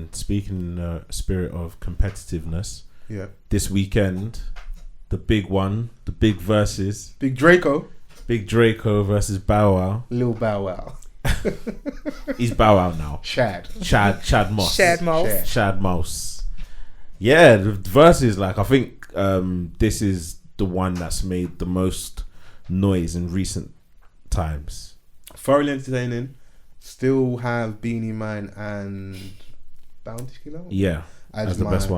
And speaking in the spirit of competitiveness, this weekend, the big one, the big versus. Big Draco versus Bow Wow. Lil Bow Wow. He's Bow Wow now. Chad Moss. Shad Mouse. Yeah, the versus, like, I think this is the one that's made the most noise in recent times. Thoroughly entertaining. Still have Beanie Man and Bounty Killer. Yeah, as the best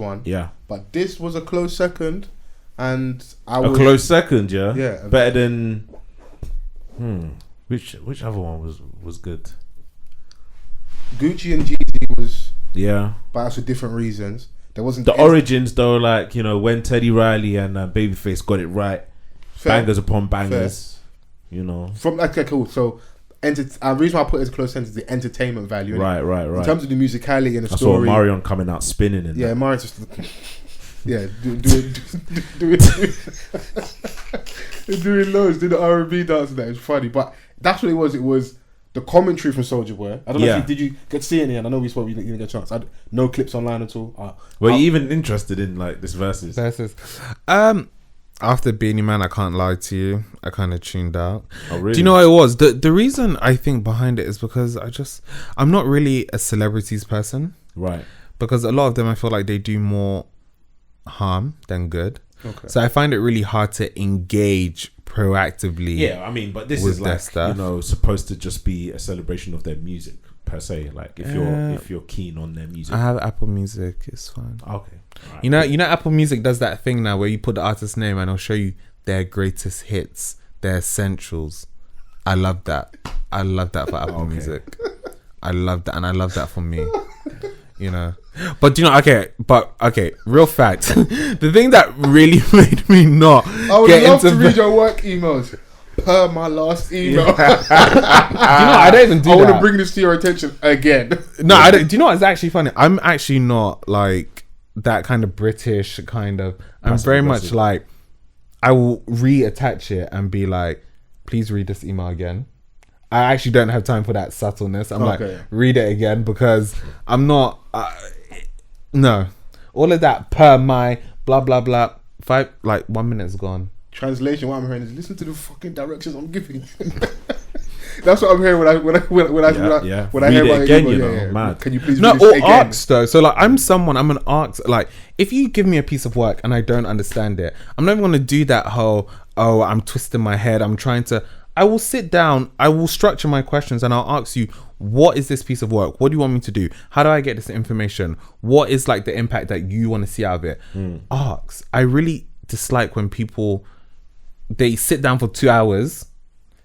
one. Yeah, but this was a close second, and close second. Yeah, better than. Which other one was good? Gucci and Jeezy was. Yeah, but that's for different reasons. There wasn't the origins though. Like, you know, when Teddy Riley and Babyface got it right, bangers upon bangers. Fair. You know, okay, cool. So. The reason why I put it as a close sense is the entertainment value. Right. In terms of the musicality and the story. I saw Marion coming out spinning. Yeah, Marion just... Yeah, doing loads, doing the R&B dance and that. It was funny. But that's what it was. It was the commentary from Soulja Boy. I don't know did you get to see it in the end? I know we spoke, you didn't get a chance. No clips online at all. Were you even interested in, like, this versus? After Beanie Man, I can't lie to you, I kind of tuned out. Oh, really? Do you know what it was? The reason I think behind it is because I'm not really a celebrities person. Right. Because a lot of them, I feel like they do more harm than good. Okay. So I find it really hard to engage proactively. Yeah, I mean, but this is like, you know, supposed to just be a celebration of their music per se. Like, if you're keen on their music. I have Apple Music, it's fine. Okay. Right. You know Apple Music does that thing now where you put the artist's name and it'll show you their greatest hits, their essentials. I love that for Apple Music. I love that, and I love that for me. You know, but real fact. The thing that really made me not. I would love to read your work emails. Per my last email. I don't even do that. I want to bring this to your attention again. No, I don't. Do you know what's actually funny? I'm actually not like that kind of British kind of. I'm very much like, I will reattach it and be like, please read this email again. I actually don't have time for that subtleness. I'm like, read it again, because I'm not. No, all of that per my blah blah blah. 1 minute's gone. Translation, what I'm hearing is listen to the fucking directions I'm giving. That's what I'm hearing when I hear about again, you know, mad. Can you please read this again? arcs though. So like, I'm an arcs. Like, if you give me a piece of work and I don't understand it, I'm not even gonna do that whole, I'm twisting my head. I will sit down, I will structure my questions, and I'll ask you, what is this piece of work? What do you want me to do? How do I get this information? What is like the impact that you want to see out of it? Arcs. I really dislike when people, they sit down for 2 hours,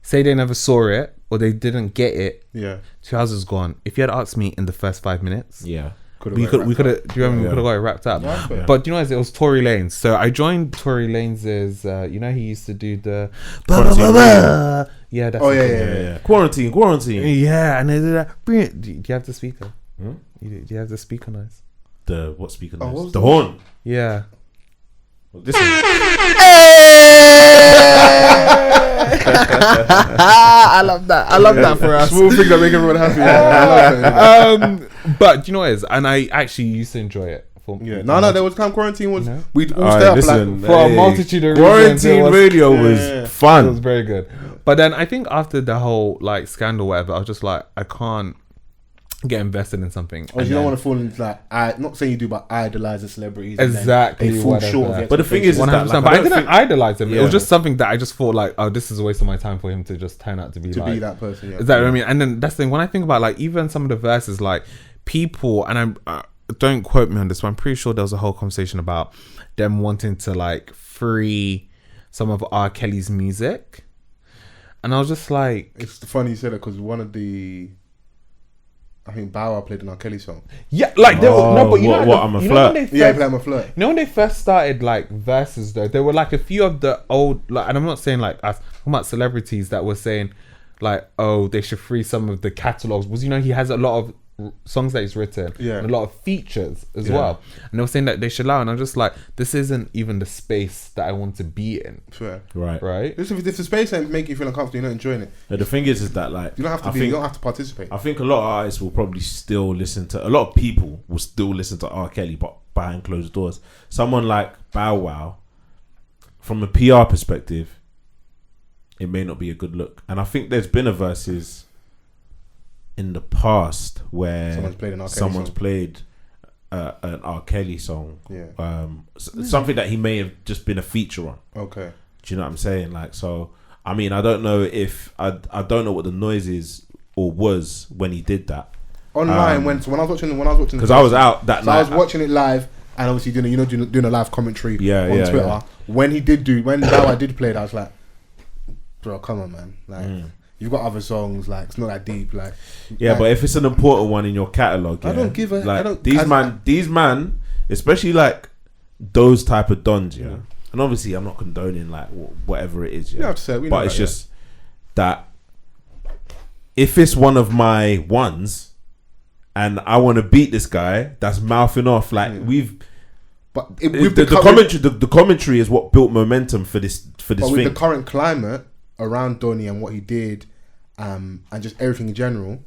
say they never saw it or they didn't get it. Yeah. 2 hours is gone. If you had asked me in the first 5 minutes, we could have got it wrapped up. Yeah. But you know what? It was Tory Lanez. So I joined Tory Lanez's. You know, he used to do the. Yeah, that's yeah. Quarantine. Yeah, and they did that. Do you have the speaker? Do you have the speaker noise? The what speaker noise? Oh, the horn. Yeah. Well, this one. I love that for us. Small thing that make everyone happy. I love that. But you know what it is, and I actually used to enjoy it. No, there was time quarantine was. No? We'd all stay up for a multitude of reasons. Quarantine radio was fun. It was very good. But then I think after the whole like scandal, whatever, I was just like, I can't get invested in something. Or you don't want to fall into like, not saying you do, but idolize the celebrities. Exactly. They fall short of it. But the thing is that, like, but I didn't idolize him. It was just something that I just thought like, oh, this is a waste of my time for him to just turn out to be that person. Yeah. Is that what I mean? And then that's the thing, when I think about like even some of the verses, like people, and I'm don't quote me on this, but I'm pretty sure there was a whole conversation about them wanting to like free some of R. Kelly's music, and I was just like, it's funny you said it, because one of the, I think Bow Wow played an R. Kelly song. Yeah, like they were, no, but you know what? I'm a flirt. Yeah, play I'm a flirt. You know when they first started like verses though, there were like a few of the old, like, and I'm not saying like us, I'm about celebrities that were saying like, oh, they should free some of the catalogs. Was, you know, he has a lot of songs that he's written, Yeah. and a lot of features as Yeah. well. And they were saying that they should allow, and I'm just like, this isn't even the space that I want to be in, Fair. Right. right? Listen, if the space ain't making you feel uncomfortable, you're not enjoying it. The thing is that like You don't have to you don't have to participate. I think a lot of artists will probably still listen to. A lot of people will still listen to R. Kelly, but behind closed doors. Someone like Bow Wow, from a PR perspective, it may not be a good look. And I think there's been a verses in the past where someone's played an R. Kelly song. Yeah. Something that he may have just been a feature on. Okay. Do you know what I'm saying? Like, so I mean, I don't know if I don't know what the noise is or was when he did that. Online when I was watching because I was out that night. I was watching it live and obviously doing a live commentary on Twitter. Yeah. When Bow Wow did play it, I was like, bro, come on, man. Like, you've got other songs. Like, it's not that deep. Like, but if it's an important one in your catalog, I don't give a. Like, I don't, these man, especially like those type of dons, and obviously I'm not condoning like whatever it is, You have to say it, we know but it's that, just that if it's one of my ones and I want to beat this guy that's mouthing off like But the commentary is what built momentum for this But thing. with the current climate around Donny and what he did, and just everything in general,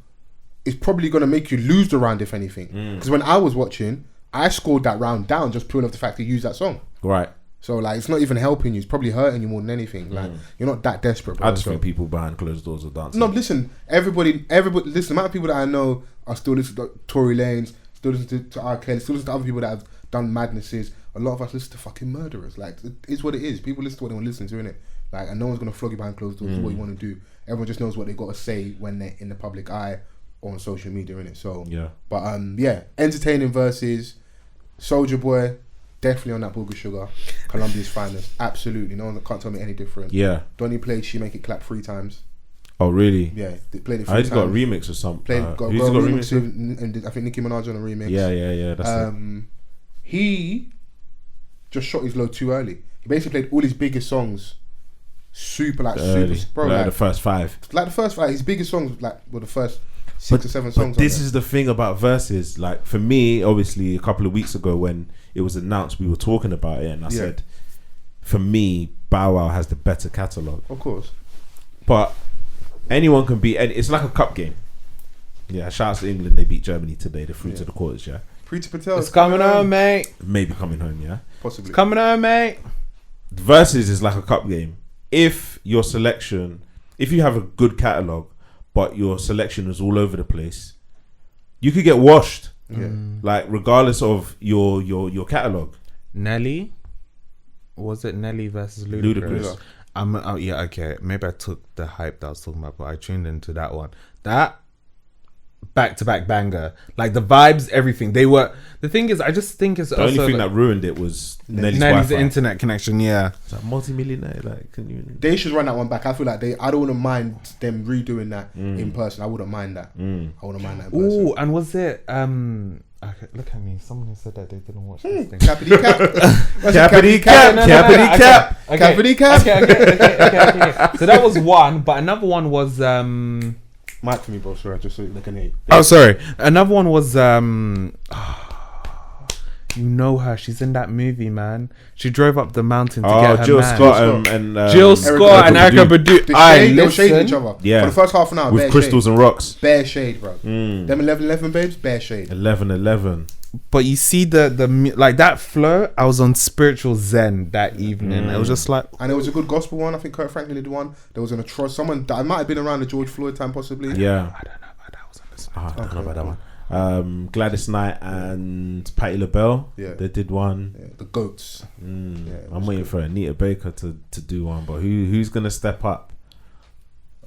it's probably going to make you lose the round, if anything. Because when I was watching, I scored that round down just purely off the fact he used that song. Right. So like, it's not even helping you; it's probably hurting you more than anything. Like, you're not that desperate, bro. I just think people behind closed doors are dancing. No, listen, everybody. Listen, the amount of people that I know are still listening to Tory Lanez, still listening to R. Kelly, still listening to other people that have done madnesses. A lot of us listen to fucking murderers. Like, it's what it is. People listen to what they want to listen to, innit? Like, and no one's gonna flog you behind closed doors. Do what you want to do. Everyone just knows what they got to say when they're in the public eye or on social media, innit? So yeah. But entertaining verses. Soulja Boy, definitely on that Booger Sugar. Colombia's finest, absolutely. No one can't tell me any different. Yeah. Donny played She Make It Clap 3 times. Oh really? Yeah, they played it 3 I times. just got a remix or something. Got a remix with, and I think Nicki Minaj on a remix. Yeah. That's it. He just shot his load too early. He basically played all his biggest songs super bro. Like the first 5. Like the first 5, his biggest songs were the first 6 or 7 songs. But this is the thing about verses. Like for me, obviously, a couple of weeks ago when it was announced, we were talking about it, and I said, for me, Bow Wow has the better catalog. Of course. But anyone can beat. It's like a cup game. Yeah, shout out to England. They beat Germany today. They're through to the quarters. Yeah. Priti Patel. It's coming home, mate. Maybe coming home. Yeah. Possibly. It's coming home, mate. Versus is like a cup game. If your selection, if you have a good catalog, but your selection is all over the place, you could get washed. Yeah. Like regardless of your catalog. Nelly, was it Nelly versus Ludacris? Okay. Maybe I took the hype that I was talking about, but I tuned into that one. That back-to-back banger, like the vibes, everything. They were. The thing is, I just think it's the only thing that ruined it was Nelly's Wi-Fi. internet connection. Yeah, it's like multi-millionaire. Like, can you? They should run that one back. I feel like I don't want to mind them redoing that in person. I wouldn't mind that. I wouldn't mind that in person. Ooh, and was it? Okay, look at me. Someone who said that they didn't watch this thing. Cappity cap. Cappity cap. Cappity cap. Cappity cap. Okay. So that was one, but another one was Mic for me, bro. Sorry, just so they can hear. Oh, sorry. Another one was you know her. She's in that movie, man. She drove up the mountain to get her Jill man. Scott and Jill Scott and Erykah Badu. They were shading each other. Yeah. For the first half an hour, with bare crystals shade. and rocks. Bare shade, bro. Them 11 babes, bare shade. 11. But you see the like that flow. I was on spiritual zen that evening. It was just like, and it was a good gospel one. I think Kurt Franklin did one. There was an atrocious someone that might have been around the George Floyd time, possibly. Yeah. I don't know about that. I wasn't listening. I don't know about that one. Gladys Knight and Patti LaBelle. Yeah. They did one. Yeah, the goats. I'm waiting for Anita Baker to do one, but who's gonna step up?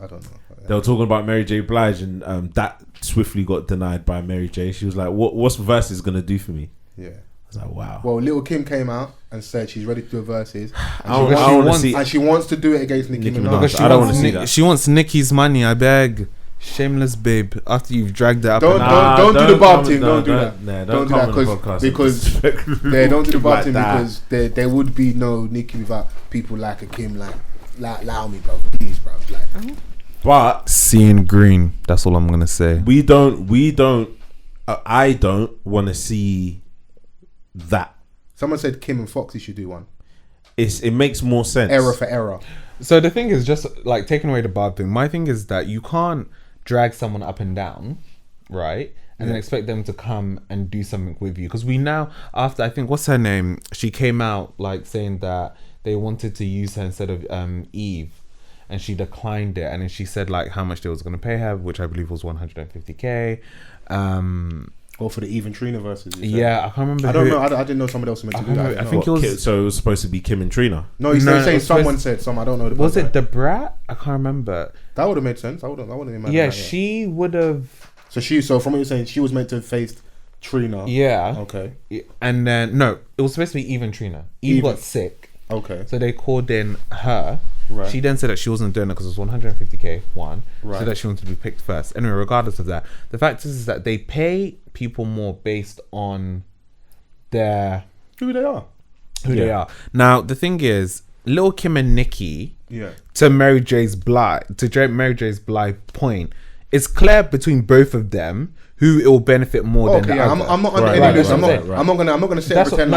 I don't know. They were talking about Mary J. Blige, and that swiftly got denied by Mary J. She was like, "What's Versus gonna do for me?" Yeah. I was like, "Wow." Well, Lil Kim came out and said she's ready to do a Versus, and she wants to do it against Nicki Minaj. Because I don't want to see that. She wants Nicki's money. I beg. Shameless babe. After you've dragged that up. Don't do the barb thing. Don't do that. Don't do that because they don't do the barb thing that. because there would be no Nicki without people like a Kim. Like, allow me, bro. Please, bro. Like. But seeing green. That's all I'm gonna say. we don't I don't want to see that. Someone said Kim and Foxy should do one. It makes more sense. Error for error. So the thing is, just like taking away the barb thing, my thing is that you can't drag someone up and down, right? And then expect them to come and do something with you. Because we now, after, I think, what's her name? She came out like saying that they wanted to use her instead of Eve. And she declined it. And then she said like how much they was going to pay her, which I believe was 150k. Or for the Eve and Trina versus. Yeah, I can't remember. I don't know. I didn't know somebody else was meant to do that. I think it was. So it was supposed to be Kim and Trina. No, he's saying someone said some. I don't know. Was it the Brat? I can't remember. That would have made sense. I wouldn't imagine. Yeah, that, she would have. So from what you're saying, she was meant to have faced Trina. Yeah. Okay. And then no, it was supposed to be Eve and Trina. Eve got sick. Okay. So they called in her. Right. She then said that she wasn't doing it because it was 150k one. Right. So that she wanted to be picked first. Anyway, regardless of that, the fact is that they pay people more based on their Who they are. They are. Now the thing is, Lil Kim and Nicki. Yeah. To Mary J's Blige point, it's clear between both of them who it will benefit more than the other. I'm not under any illusion. I'm not gonna sit and pretend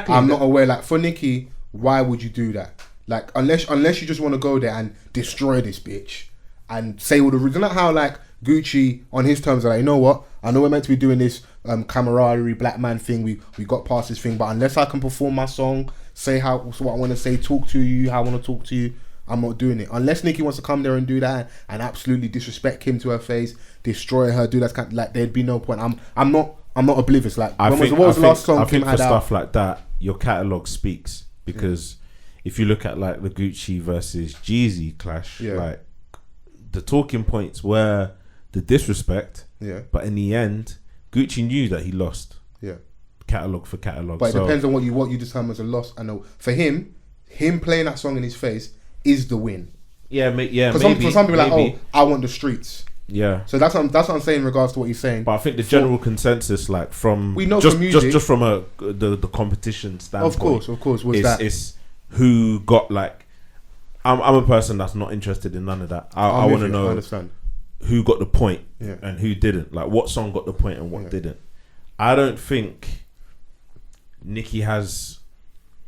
I'm not aware. Like for Nicki, why would you do that? Like unless you just want to go there and destroy this bitch and say all the reasons. Not how like Gucci on his terms are like, you know what? I know we're meant to be doing this camaraderie black man thing. We got past this thing, but unless I can perform my song, say what I want to say, talk to you how I want to talk to you, I'm not doing it. Unless Nicki wants to come there and do that and absolutely disrespect Kim to her face, destroy her, do that kind of, like there'd be no point. I'm not oblivious. Like what was the last song Kim had out? Stuff like that, your catalogue speaks because if you look at like the Gucci versus Jeezy clash, like the talking points were the disrespect. Yeah. But in the end, Gucci knew that he lost. Yeah. Catalogue for catalogue. But it depends on what you determine as a loss. I know for him playing that song in his face is the win. Yeah, Because for some people, like, oh, I want the streets. Yeah. So that's what I'm saying in regards to what he's saying. But I think the general consensus, like from we know just from music, just from the competition standpoint, of course, was that it's who got like. I'm a person that's not interested in none of that. I want to know who got the point and who didn't. Like what song got the point and what didn't. I don't think Nicki has.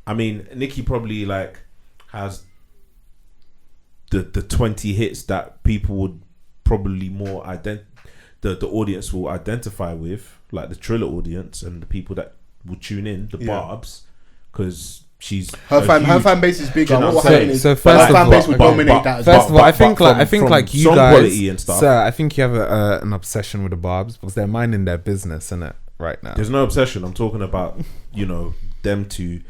I mean, Nicki probably like has the 20 hits that people would probably more the audience will identify with, like the Triller audience and the people that will tune in, the Barbs, because she's her fan base is bigger. So first of all, base would dominate that. First of all, I think like you guys, and stuff, sir, I think you have an obsession with the Barbs because they're minding their business, innit, right now. There's no obsession. I'm talking about them two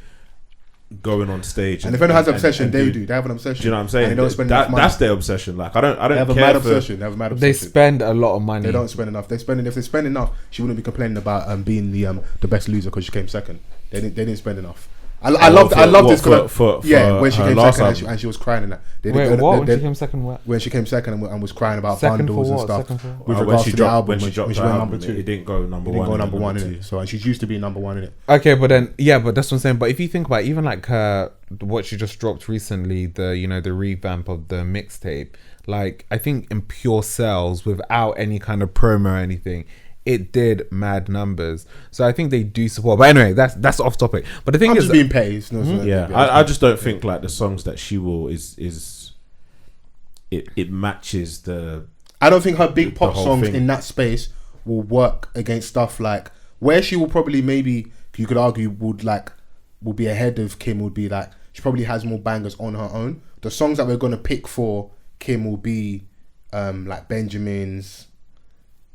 going on stage, and if anyone has an obsession, they have an obsession. Do you know what I'm saying? And they don't spend enough money. That's their obsession. Like I don't they have care a mad obsession. They have a mad obsession. They spend a lot of money. They don't spend enough. If they spend enough, she wouldn't be complaining about being the best loser because she came second. They didn't spend enough. I love this for when she came second and she was crying in that. When she came second, what? When she came second and was crying about second bundles and stuff. With regards to the album, when she went number 2, it didn't go number one. It didn't go number one in it. So and she's used to being number one in it. Okay, but then but that's what I'm saying. But if you think about even like her, what she just dropped recently, the revamp of the mixtape, like I think in pure sales without any kind of promo or anything, it did mad numbers. So I think they do support. But anyway, that's off topic. But the thing is, just being paid. I just don't think like the songs that she will is it matches the. I don't think her big pop songs in that space will work against stuff like where she will probably maybe you could argue will be ahead of Kim would be like she probably has more bangers on her own. The songs that we're gonna pick for Kim will be like Benjamin's.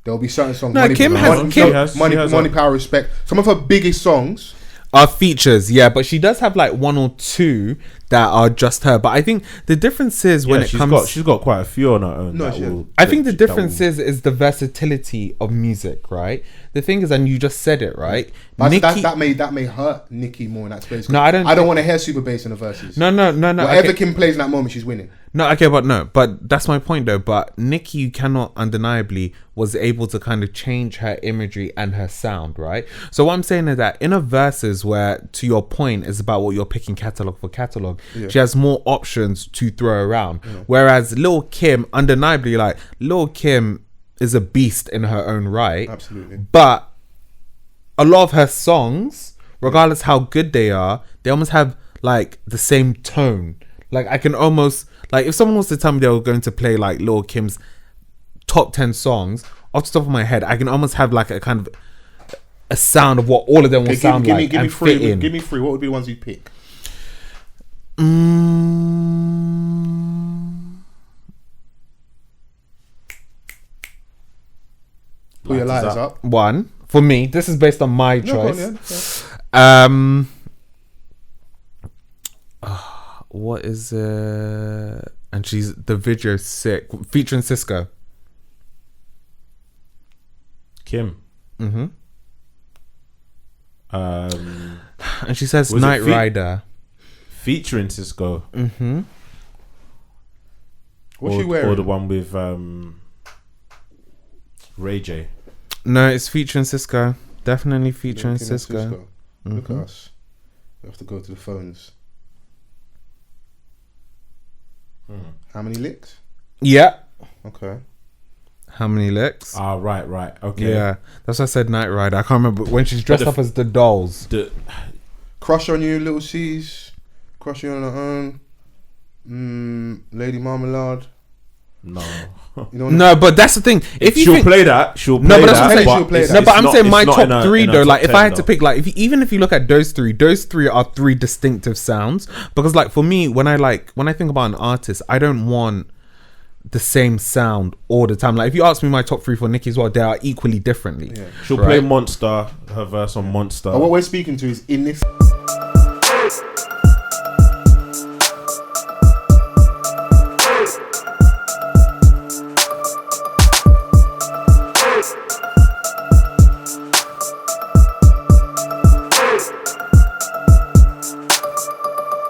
There'll be certain songs. No, Kim has Money, Power, Respect. Some of her biggest songs are features, but she does have like one or two that are just her. But I think the difference is when she's got quite a few on her own. I think the difference is the versatility of music, right? The thing is, and you just said it, right? But that may hurt Nicki more in that space. No, I don't want to hear super bass in the verses. No. Whatever Kim plays in that moment, she's winning. No, okay, but that's my point though. But Nicki, you cannot undeniably was able to kind of change her imagery and her sound, right? So what I'm saying is that in a verses where, to your point, is about what you're picking catalog for catalog, she has more options to throw around. Whereas Lil Kim, undeniably, like Lil Kim is a beast in her own right. Absolutely. But a lot of her songs, regardless how good they are, they almost have like the same tone. Like I can almost, like if someone was to tell me they were going to play like Lil Kim's top 10 songs, off the top of my head, I can almost have like a kind of a sound of what all of them will sound like. Give me three. Give me three. What would be the ones you'd pick? Pull your lighters up. One for me. This is based on my choice. What is and she's the video sick featuring Cisco. Kim. Mm-hmm. And she says was Night it Rider. Featuring Cisco. Mm-hmm. What's she wearing? Or the one with Ray J. No, it's featuring Cisco. Definitely featuring Cisco. Mm-hmm. Look at us. We have to go to the phones. How many licks? Yeah. Okay. How many licks? Ah, right. Okay. Yeah. That's why I said Night Rider. I can't remember when she's dressed up as the dolls. Crush on You, Little C's. Crush You on Her Own. Lady Marmalade. No. You know No, but that's the thing. If you she'll play that, she'll play no, but that. that's what I'm saying. She'll play that. No, but I'm saying my it's not top three in her though. Like top if I 10 had to pick, like even if you look at those three are three distinctive sounds. Because like for me, when I think about an artist, I don't want the same sound all the time. Like if you ask me my top three for Nicki as well, they are equally differently. She'll play Monster, her verse on Monster. But what we're speaking to is in this.